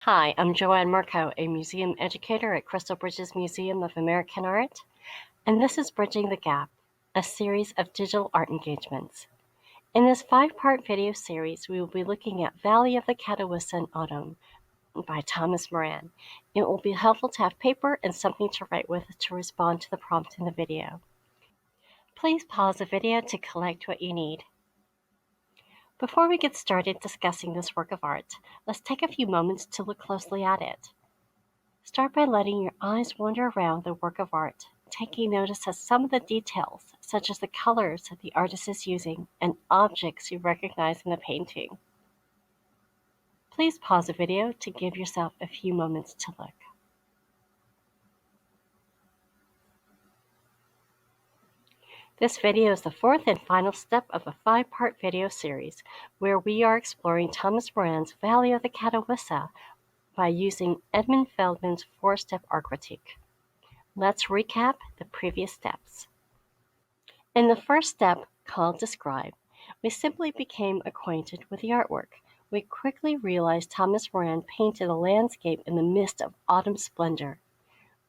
Hi, I'm Joanne Marco, a museum educator at Crystal Bridges Museum of American Art, and this is Bridging the Gap, a series of digital art engagements. In this 5-part video series, we will be looking at Valley of the Catawissa in Autumn by Thomas Moran. It will be helpful to have paper and something to write with to respond to the prompt in the video. Please pause the video to collect what you need. Before we get started discussing this work of art, let's take a few moments to look closely at it. Start by letting your eyes wander around the work of art, taking notice of some of the details, such as the colors that the artist is using and objects you recognize in the painting. Please pause the video to give yourself a few moments to look. This video is the fourth and final step of a 5-part video series where we are exploring Thomas Moran's Valley of the Catawissa by using Edmund Feldman's 4-step art critique. Let's recap the previous steps. In the first step, called Describe, we simply became acquainted with the artwork. We quickly realized Thomas Moran painted a landscape in the midst of autumn splendor.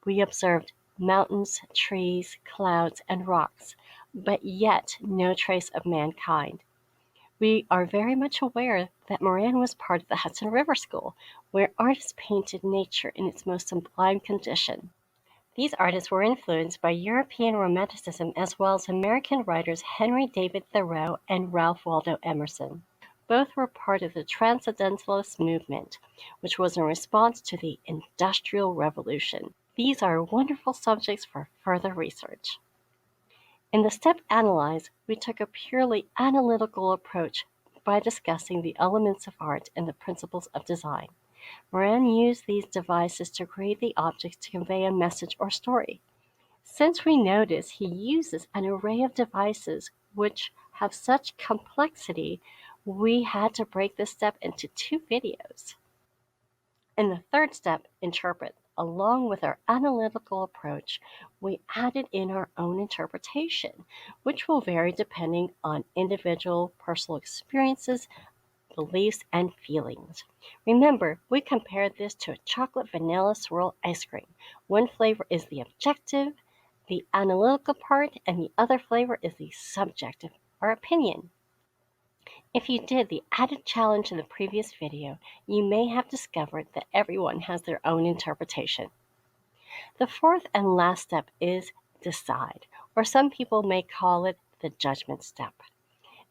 We observed mountains, trees, clouds, and rocks, but yet no trace of mankind. We are very much aware that Moran was part of the Hudson River School, where artists painted nature in its most sublime condition. These artists were influenced by European Romanticism as well as American writers Henry David Thoreau and Ralph Waldo Emerson. Both were part of the Transcendentalist movement, which was in response to the Industrial Revolution. These are wonderful subjects for further research. In the step Analyze, we took a purely analytical approach by discussing the elements of art and the principles of design. Moran used these devices to create the objects to convey a message or story. Since we notice he uses an array of devices which have such complexity, we had to break this step into 2 videos. In the third step, Interpret, along with our analytical approach, we added in our own interpretation, which will vary depending on individual personal experiences, beliefs, and feelings. Remember, we compared this to a chocolate vanilla swirl ice cream. One flavor is the objective, the analytical part, and the other flavor is the subjective, or opinion. If you did the added challenge in the previous video, you may have discovered that everyone has their own interpretation. The fourth and last step is Decide, or some people may call it the judgment step.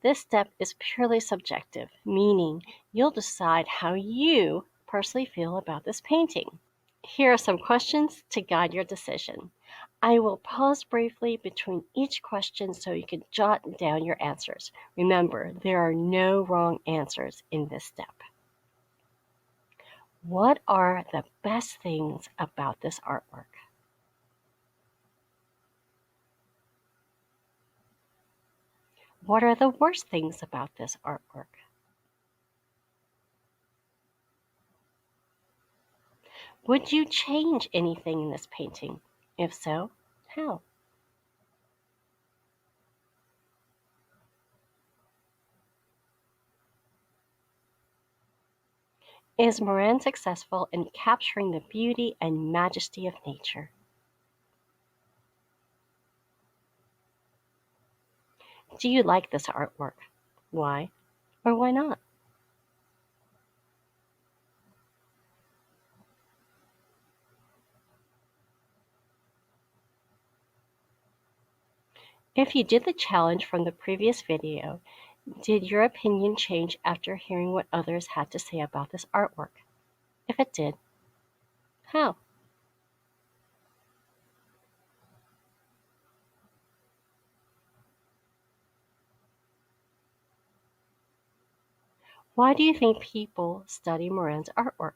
This step is purely subjective, meaning you'll decide how you personally feel about this painting. Here are some questions to guide your decision. I will pause briefly between each question so you can jot down your answers. Remember, there are no wrong answers in this step. What are the best things about this artwork? What are the worst things about this artwork? Would you change anything in this painting? If so, how? Is Moran successful in capturing the beauty and majesty of nature? Do you like this artwork? Why or why not? If you did the challenge from the previous video, did your opinion change after hearing what others had to say about this artwork? If it did, how? Why do you think people study Moran's artwork?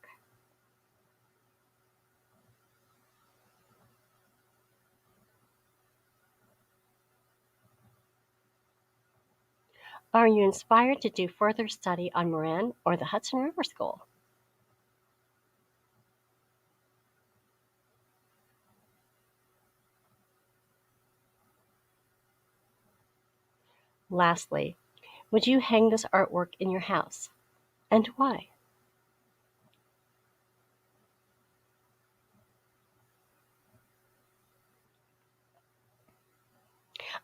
Are you inspired to do further study on Moran or the Hudson River School? Lastly, would you hang this artwork in your house? And why?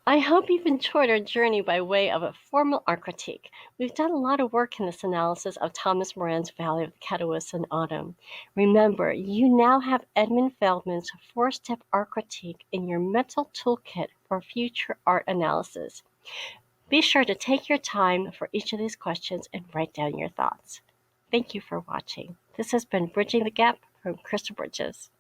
I hope you've enjoyed our journey by way of a formal art critique. We've done a lot of work in this analysis of Thomas Moran's Valley of the Catawissa in Autumn. Remember, you now have Edmund Feldman's 4-step art critique in your mental toolkit for future art analysis. Be sure to take your time for each of these questions and write down your thoughts. Thank you for watching. This has been Bridging the Gap from Crystal Bridges.